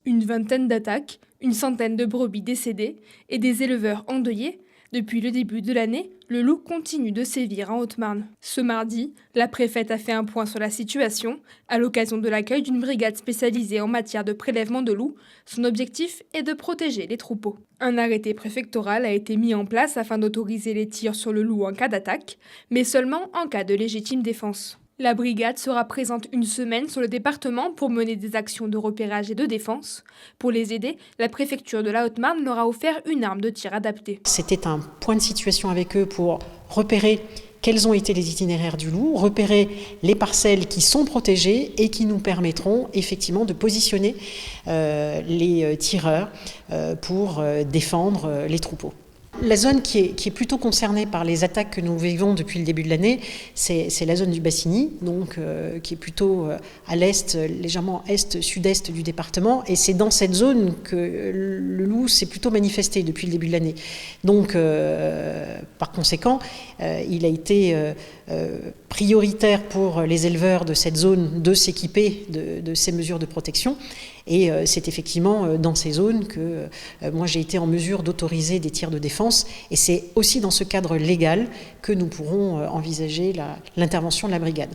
Une vingtaine d'attaques, une centaine de brebis décédées et des éleveurs endeuillés. Depuis le début de l'année, le loup continue de sévir en Haute-Marne. Ce mardi, la préfète a fait un point sur la situation à l'occasion de l'accueil d'une brigade spécialisée en matière de prélèvement de loups. Son objectif est de protéger les troupeaux. Un arrêté préfectoral a été mis en place afin d'autoriser les tirs sur le loup en cas d'attaque, mais seulement en cas de légitime défense. La brigade sera présente une semaine sur le département pour mener des actions de repérage et de défense. Pour les aider, la préfecture de la Haute-Marne leur a offert une arme de tir adaptée. C'était un point de situation avec eux pour repérer quels ont été les itinéraires du loup, repérer les parcelles qui sont protégées et qui nous permettront effectivement de positionner les tireurs pour défendre les troupeaux. La zone qui est plutôt concernée par les attaques que nous vivons depuis le début de l'année, c'est la zone du Bassigny, donc qui est plutôt à l'est, légèrement est-sud-est du département. Et c'est dans cette zone que le loup s'est plutôt manifesté depuis le début de l'année. Donc, par conséquent, il a été prioritaire pour les éleveurs de cette zone de s'équiper de ces mesures de protection. Et c'est effectivement dans ces zones que moi j'ai été en mesure d'autoriser des tirs de défense. Et c'est aussi dans ce cadre légal que nous pourrons envisager l'intervention de la brigade.